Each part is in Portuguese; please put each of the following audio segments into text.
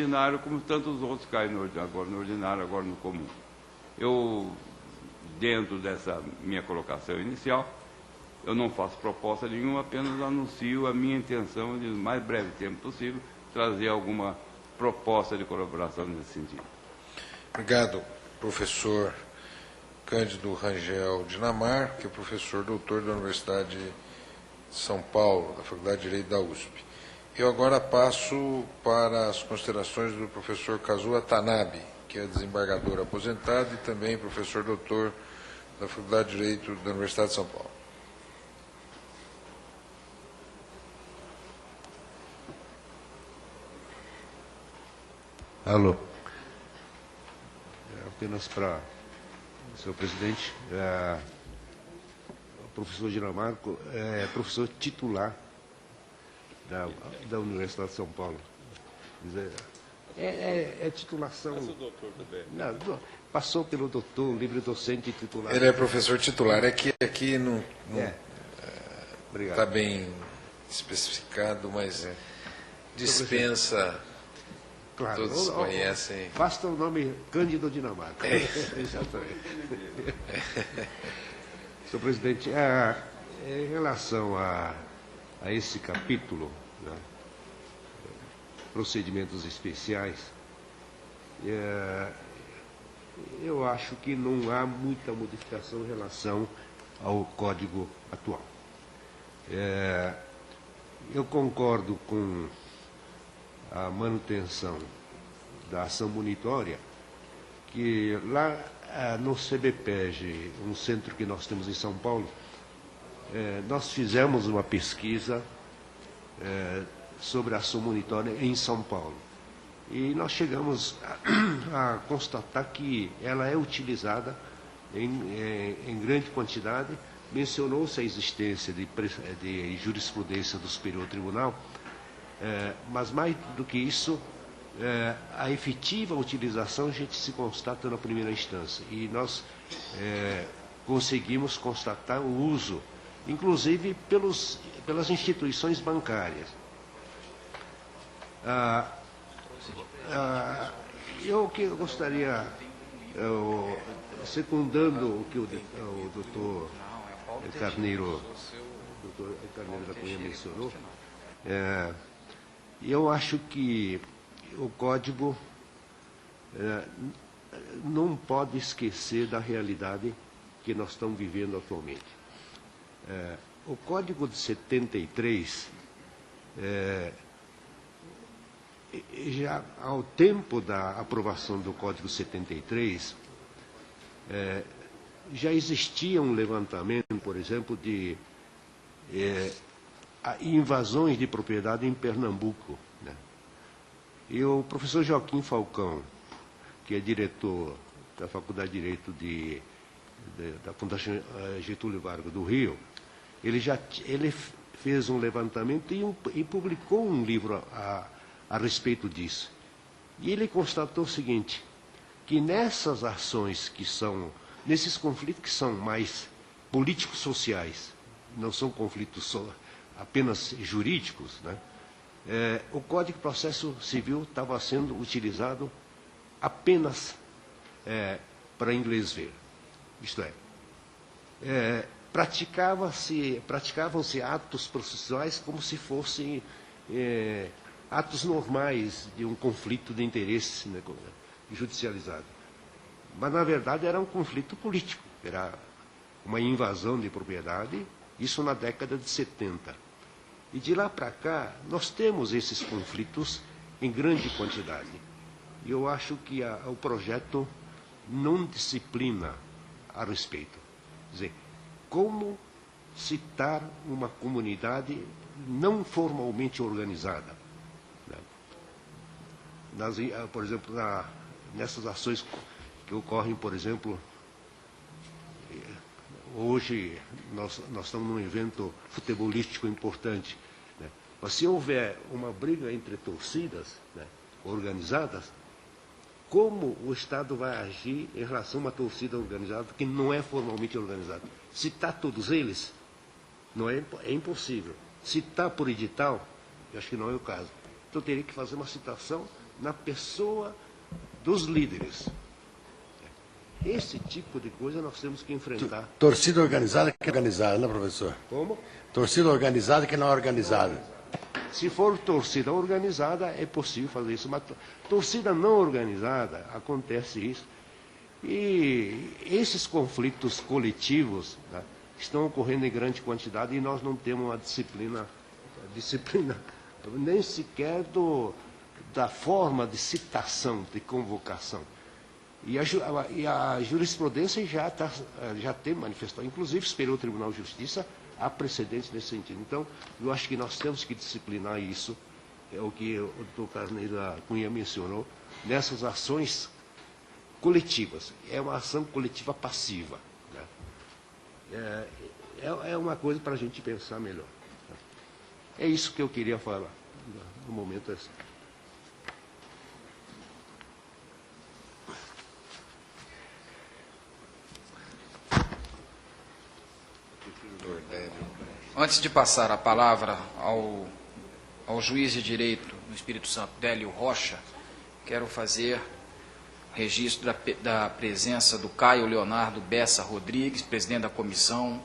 ordinário, como tantos outros caem agora no ordinário, agora no comum. Eu, dentro dessa minha colocação inicial, eu não faço proposta nenhuma, apenas anuncio a minha intenção de, no mais breve tempo possível, trazer alguma proposta de colaboração nesse sentido. Obrigado, professor Cândido Rangel Dinamar, que é professor doutor da Universidade de São Paulo, da Faculdade de Direito da USP. Eu agora passo para as considerações do professor Kazuo Tanabe, que é desembargador aposentado e também professor doutor da Faculdade de Direito da Universidade de São Paulo. Alô. Apenas para, senhor presidente, o professor Dinamarco é professor titular da Universidade de São Paulo. É titulação. Passou doutor também. Não, passou pelo doutor, livre docente titular. Ele é professor titular. Aqui não está bem especificado, mas dispensa. Claro, todos conhecem. Basta o nome Cândido Dinamarca. Exatamente. Senhor presidente, em relação a esse capítulo, né, procedimentos especiais, eu acho que não há muita modificação em relação ao Código atual. Eu concordo com a manutenção da ação monitória, que lá no CBPEG, um centro que nós temos em São Paulo, nós fizemos uma pesquisa sobre a ação monitória em São Paulo. E nós chegamos a constatar que ela é utilizada em grande quantidade. Mencionou-se a existência de jurisprudência do Superior Tribunal, mas mais do que isso, a efetiva utilização a gente se constata na primeira instância. E nós conseguimos constatar o uso, inclusive pelas instituições bancárias. Eu gostaria, secundando o que o doutor Carneiro da Cunha mencionou, eu acho que o Código não pode esquecer da realidade que nós estamos vivendo atualmente. O Código de 73, já ao tempo da aprovação do Código 73, já existia um levantamento, por exemplo, de invasões de propriedade em Pernambuco, né? E o professor Joaquim Falcão, que é diretor da Faculdade de Direito da Fundação Getúlio Vargas do Rio, ele fez um levantamento e publicou um livro a respeito disso. E ele constatou o seguinte, que nessas ações nesses conflitos que são mais políticos sociais, não são conflitos apenas jurídicos, né? O Código de Processo Civil estava sendo utilizado apenas para inglês ver. Isto praticavam-se atos processuais como se fossem atos normais de um conflito de interesse, né, judicializado. Mas, na verdade, era um conflito político, era uma invasão de propriedade, isso na década de 70. E de lá para cá, nós temos esses conflitos em grande quantidade. E eu acho que o projeto não disciplina a respeito. Quer dizer, como citar uma comunidade não formalmente organizada, né? Por exemplo, nessas ações que ocorrem, por exemplo, hoje nós estamos num evento futebolístico importante, né? Mas se houver uma briga entre torcidas, né, organizadas, como o Estado vai agir em relação a uma torcida organizada que não é formalmente organizada? Citar todos eles é impossível. Citar por edital, eu acho que não é o caso. Então teria que fazer uma citação na pessoa dos líderes. Esse tipo de coisa nós temos que enfrentar. Torcida organizada que é organizada, né, professor? Como? Torcida organizada que não é organizada. Se for torcida organizada, é possível fazer isso, mas torcida não organizada, acontece isso. E esses conflitos coletivos, né, estão ocorrendo em grande quantidade e nós não temos uma disciplina nem sequer da forma de citação, de convocação. E a jurisprudência já tem manifestado, inclusive esperou o Tribunal de Justiça, há precedentes nesse sentido. Então, eu acho que nós temos que disciplinar isso, é o que o doutor Carneiro Cunha mencionou, nessas ações coletivas. É uma ação coletiva passiva. Né? É uma coisa para a gente pensar melhor. É isso que eu queria falar no momento assim. Antes de passar a palavra ao juiz de direito do Espírito Santo, Délio Rocha, quero fazer registro da presença do Caio Leonardo Bessa Rodrigues, presidente da Comissão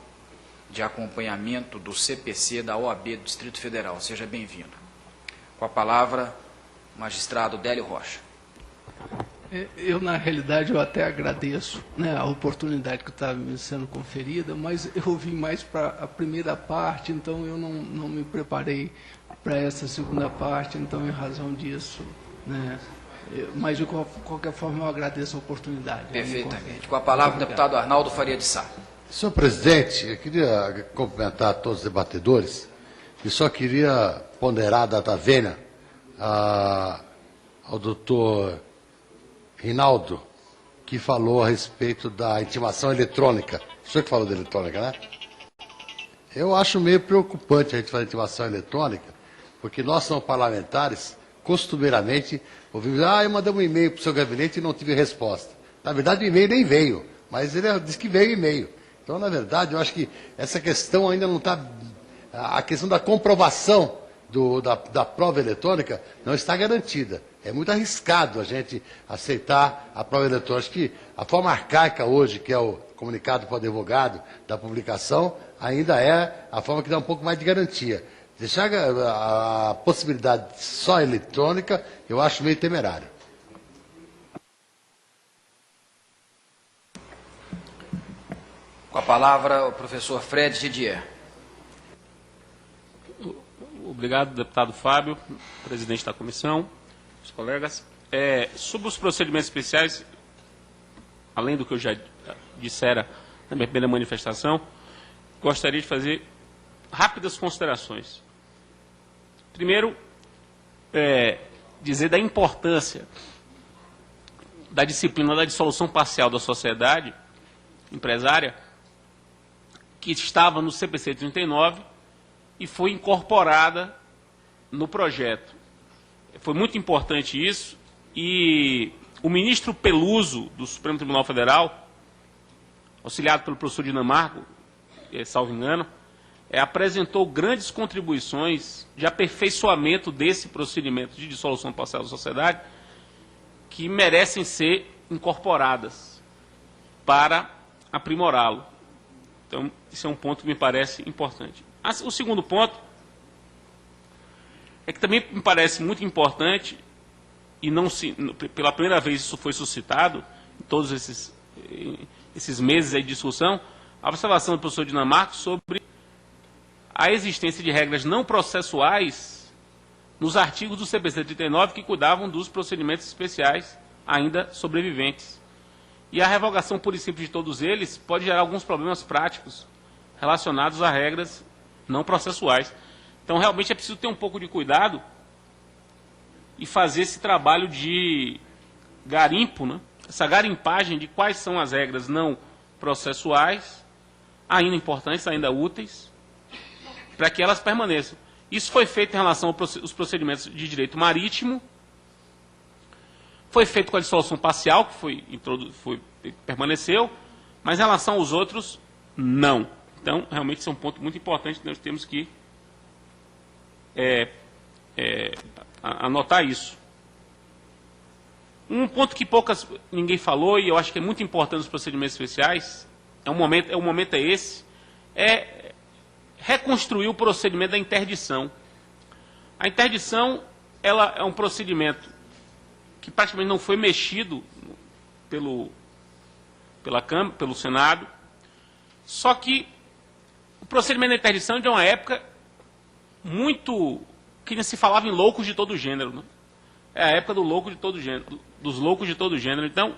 de Acompanhamento do CPC da OAB do Distrito Federal. Seja bem-vindo. Com a palavra, magistrado Délio Rocha. Eu, na realidade, eu até agradeço, né, a oportunidade que está me sendo conferida, mas eu vim mais para a primeira parte, então eu não me preparei para essa segunda parte, então, em razão disso, né, mas, de qualquer forma, eu agradeço a oportunidade. Perfeitamente. Com a palavra, o deputado Arnaldo Faria de Sá. Senhor presidente, eu queria cumprimentar todos os debatedores e só queria ponderar a data vênia ao doutor Rinaldo, que falou a respeito da intimação eletrônica. O senhor que falou da eletrônica, né? Eu acho meio preocupante a gente fazer intimação eletrônica, porque nós somos parlamentares, costumeiramente, ouvimos, eu mandei um e-mail para o seu gabinete e não tive resposta. Na verdade, o e-mail nem veio, mas ele disse que veio e-mail. Então, na verdade, eu acho que essa questão ainda não está... A questão da comprovação da prova eletrônica não está garantida. É muito arriscado a gente aceitar a prova eletrônica. Acho que a forma arcaica hoje, que é o comunicado para o advogado da publicação, ainda é a forma que dá um pouco mais de garantia. Deixar a possibilidade só eletrônica, eu acho meio temerário. Com a palavra, o professor Fred Didier. Obrigado, deputado Fábio, presidente da comissão, os colegas. Sobre os procedimentos especiais, além do que eu já dissera na minha primeira manifestação, gostaria de fazer rápidas considerações. Primeiro, dizer da importância da disciplina da dissolução parcial da sociedade empresária, que estava no CPC 39 e foi incorporada no projeto. Foi muito importante isso, e o ministro Peluso, do Supremo Tribunal Federal, auxiliado pelo professor Dinamarco, salvo engano, apresentou grandes contribuições de aperfeiçoamento desse procedimento de dissolução parcial da sociedade, que merecem ser incorporadas para aprimorá-lo. Então, esse é um ponto que me parece importante. O segundo ponto é que também me parece muito importante, e pela primeira vez isso foi suscitado, em todos esses meses aí de discussão, a observação do professor Dinamarco sobre a existência de regras não processuais nos artigos do CPC 39 que cuidavam dos procedimentos especiais ainda sobreviventes. E a revogação pura e simples de todos eles pode gerar alguns problemas práticos relacionados a regras não processuais. Então, realmente, é preciso ter um pouco de cuidado e fazer esse trabalho de garimpo, né? Essa garimpagem de quais são as regras não processuais, ainda importantes, ainda úteis, para que elas permaneçam. Isso foi feito em relação aos procedimentos de direito marítimo, foi feito com a dissolução parcial, que permaneceu, mas em relação aos outros, não. Então, realmente, isso é um ponto muito importante que nós temos que anotar isso. Um ponto que ninguém falou, e eu acho que é muito importante nos procedimentos especiais, o momento é esse, é reconstruir o procedimento da interdição. A interdição, ela é um procedimento que praticamente não foi mexido pelo Senado, só que o procedimento da interdição é de uma época muito que se falava em loucos de todo gênero, né? É a época do louco de todo gênero, dos loucos de todo gênero. Então,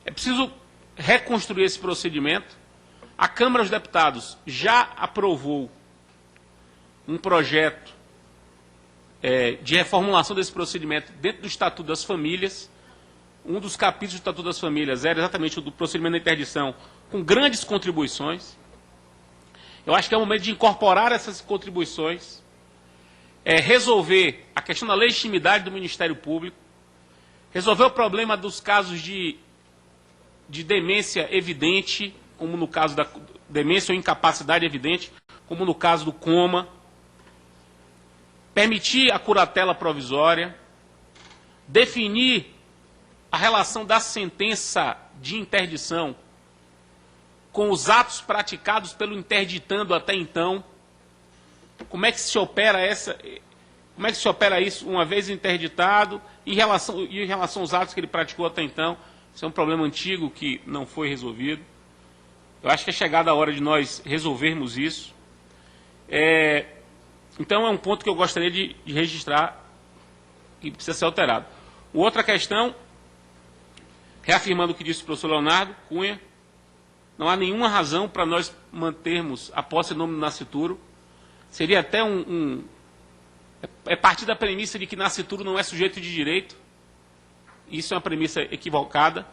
é preciso reconstruir esse procedimento. A Câmara dos Deputados já aprovou um projeto de reformulação desse procedimento dentro do Estatuto das Famílias. Um dos capítulos do Estatuto das Famílias era exatamente o do procedimento da interdição, com grandes contribuições. Eu acho que é o momento de incorporar essas contribuições, resolver a questão da legitimidade do Ministério Público, resolver o problema dos casos de demência evidente, como no caso da demência ou incapacidade evidente, como no caso do coma, permitir a curatela provisória, definir a relação da sentença de interdição com os atos praticados pelo interditando até então. Como é que se opera isso uma vez interditado em relação aos atos que ele praticou até então? Isso é um problema antigo que não foi resolvido. Eu acho que é chegada a hora de nós resolvermos isso. Então é um ponto que eu gostaria de registrar e precisa ser alterado. Outra questão, reafirmando o que disse o professor Leonardo Cunha, não há nenhuma razão para nós mantermos a posse do nome do nascituro. Seria até partir da premissa de que nascituro não é sujeito de direito. Isso é uma premissa equivocada.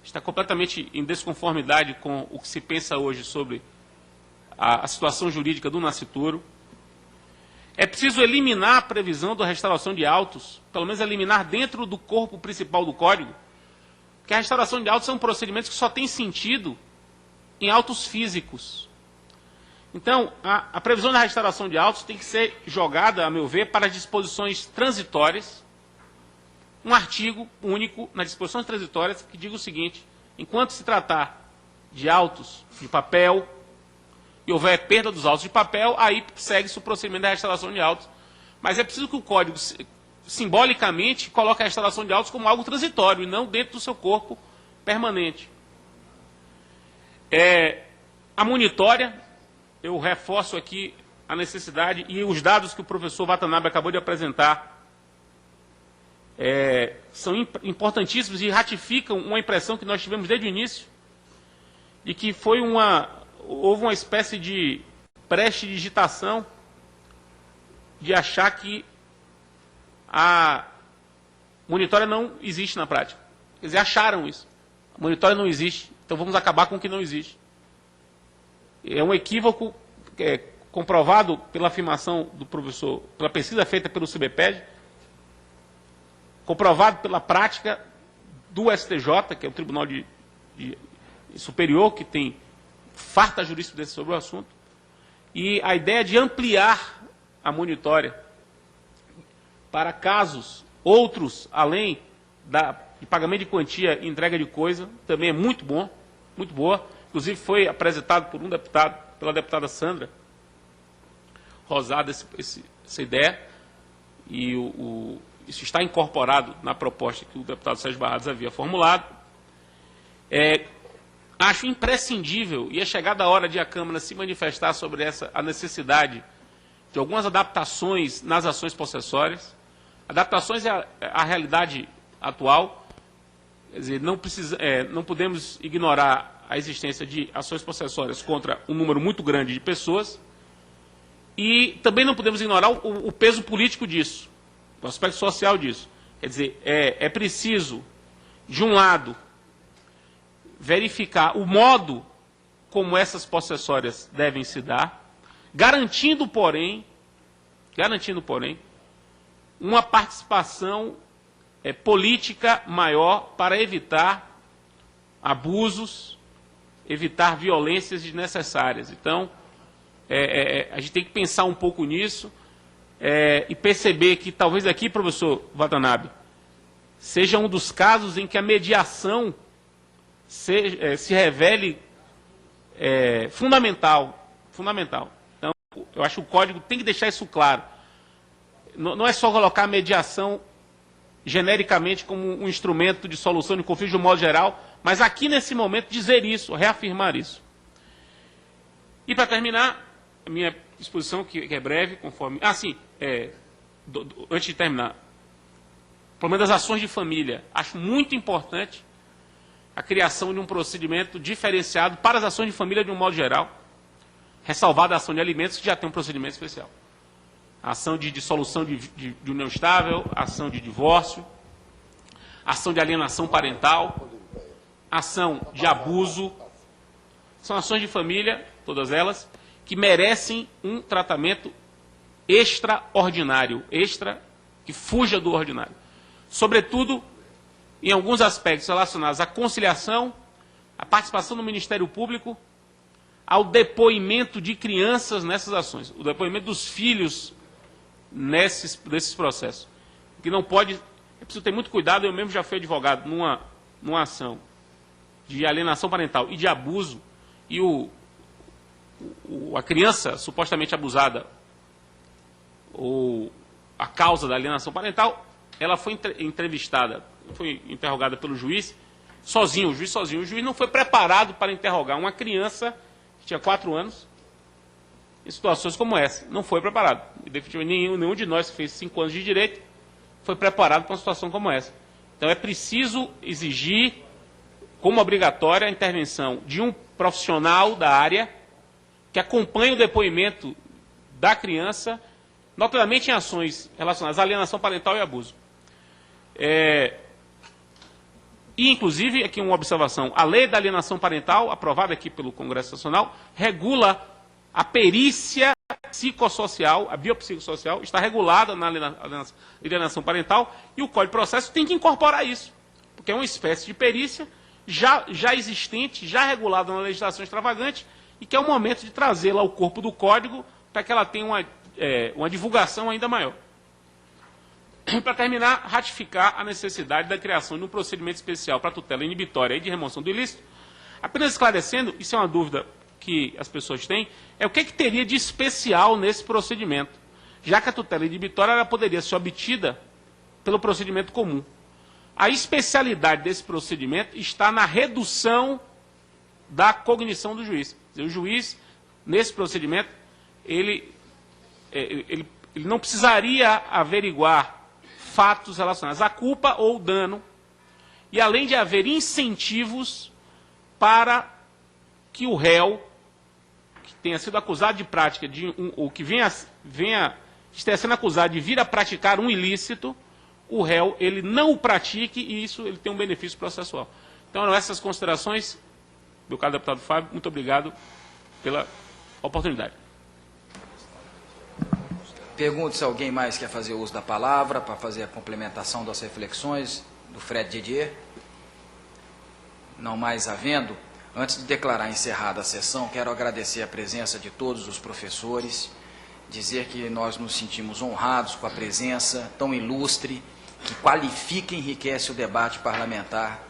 Está completamente em desconformidade com o que se pensa hoje sobre a situação jurídica do nascituro. É preciso eliminar a previsão da restauração de autos, pelo menos eliminar dentro do corpo principal do Código, porque a restauração de autos são procedimentos que só têm sentido em autos físicos. Então, a previsão da restauração de autos tem que ser jogada, a meu ver, para as disposições transitórias, um artigo único nas disposições transitórias que diga o seguinte: enquanto se tratar de autos de papel e houver perda dos autos de papel, aí segue-se o procedimento da restauração de autos. Mas é preciso que o Código, simbolicamente, coloque a restauração de autos como algo transitório e não dentro do seu corpo permanente. A monitória, eu reforço aqui a necessidade e os dados que o professor Watanabe acabou de apresentar são importantíssimos e ratificam uma impressão que nós tivemos desde o início, de que houve uma espécie de prestidigitação de achar que a monitória não existe na prática. Quer dizer, acharam isso. A monitória não existe, então vamos acabar com o que não existe. É um equívoco comprovado pela afirmação do professor, pela pesquisa feita pelo CBPED, comprovado pela prática do STJ, que é o Tribunal Superior, que tem farta jurisprudência sobre o assunto, e a ideia de ampliar a monitória para casos outros, além de pagamento de quantia e entrega de coisa, também é muito bom, muito boa. Inclusive foi apresentado por pela deputada Sandra Rosada, essa ideia, e isso está incorporado na proposta que o deputado Sérgio Barradas havia formulado. Acho imprescindível, e é chegada a hora de a Câmara se manifestar sobre a necessidade de algumas adaptações nas ações possessórias, adaptações à realidade atual. Quer dizer, não podemos ignorar a existência de ações possessórias contra um número muito grande de pessoas, e também não podemos ignorar o peso político disso, o aspecto social disso. Quer dizer, é preciso, de um lado, verificar o modo como essas possessórias devem se dar, garantindo, porém, uma participação política maior para evitar abusos, evitar violências desnecessárias. Então, a gente tem que pensar um pouco nisso e perceber que talvez aqui, professor Watanabe, seja um dos casos em que a mediação se revele fundamental. Então, eu acho que o Código tem que deixar isso claro. Não é só colocar a mediação genericamente como um instrumento de solução de conflito de um modo geral, mas aqui nesse momento dizer isso, reafirmar isso. E para terminar, a minha exposição, que é breve, conforme... antes de terminar, o problema das ações de família. Acho muito importante a criação de um procedimento diferenciado para as ações de família de um modo geral, ressalvada a ação de alimentos, que já tem um procedimento especial. A ação de dissolução de união estável, ação de divórcio, ação de alienação parental, ação de abuso. São ações de família, todas elas, que merecem um tratamento extraordinário, que fuja do ordinário. Sobretudo, em alguns aspectos relacionados à conciliação, à participação do Ministério Público, ao depoimento de crianças nessas ações, o depoimento dos filhos nesses processos. Que não pode, é preciso ter muito cuidado, eu mesmo já fui advogado numa ação de alienação parental e de abuso, e a criança supostamente abusada, ou a causa da alienação parental, ela foi entrevistada, foi interrogada pelo juiz, sozinho. O juiz não foi preparado para interrogar uma criança que tinha 4 anos, em situações como essa. Não foi preparado. E, definitivamente, nenhum de nós que fez 5 anos de direito foi preparado para uma situação como essa. Então, é preciso exigir, como obrigatória, a intervenção de um profissional da área que acompanhe o depoimento da criança, notadamente em ações relacionadas à alienação parental e abuso. E, inclusive, aqui uma observação, a lei da alienação parental, aprovada aqui pelo Congresso Nacional, regula a perícia psicossocial, a biopsicossocial, está regulada na alienação parental, e o Código de Processo tem que incorporar isso, porque é uma espécie de perícia já existente, já regulada na legislação extravagante, e que é o momento de trazê-la ao corpo do Código para que ela tenha uma divulgação ainda maior. Para terminar, ratificar a necessidade da criação de um procedimento especial para tutela inibitória e de remoção do ilícito. Apenas esclarecendo, isso é uma dúvida que as pessoas têm, é o que teria de especial nesse procedimento, já que a tutela inibitória ela poderia ser obtida pelo procedimento comum. A especialidade desse procedimento está na redução da cognição do juiz. O juiz, nesse procedimento, ele não precisaria averiguar fatos relacionados à culpa ou dano, e além de haver incentivos para que o réu, que tenha sido acusado de prática, ou que esteja sendo acusado de vir a praticar um ilícito, o réu ele não o pratique, e isso ele tem um benefício processual. Então, essas considerações, meu caro deputado Fábio, muito obrigado pela oportunidade. Pergunto se alguém mais quer fazer uso da palavra para fazer a complementação das reflexões do Fred Didier. Não mais havendo, antes de declarar encerrada a sessão, quero agradecer a presença de todos os professores, dizer que nós nos sentimos honrados com a presença tão ilustre, que qualifica e enriquece o debate parlamentar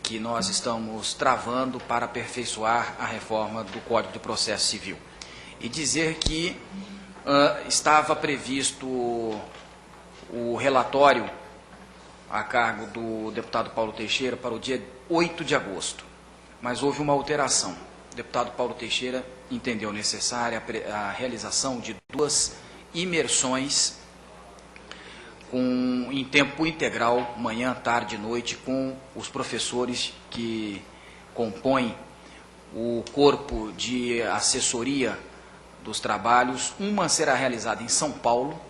que nós estamos travando para aperfeiçoar a reforma do Código de Processo Civil. E dizer que estava previsto o relatório a cargo do deputado Paulo Teixeira para o dia 8 de agosto, mas houve uma alteração. O deputado Paulo Teixeira entendeu necessária a realização de 2 imersões em tempo integral, manhã, tarde e noite, com os professores que compõem o corpo de assessoria dos trabalhos. Uma será realizada em São Paulo,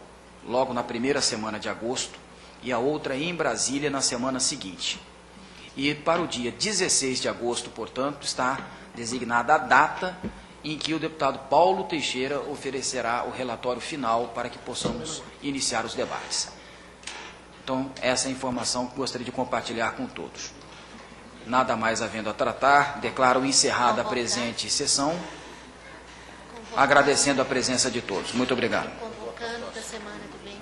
logo na primeira semana de agosto, e a outra em Brasília na semana seguinte. E para o dia 16 de agosto, portanto, está designada a data em que o deputado Paulo Teixeira oferecerá o relatório final para que possamos iniciar os debates. Então, essa é a informação que gostaria de compartilhar com todos. Nada mais havendo a tratar, declaro encerrada a presente sessão, agradecendo a presença de todos. Muito obrigado. Convocando para a semana que vem.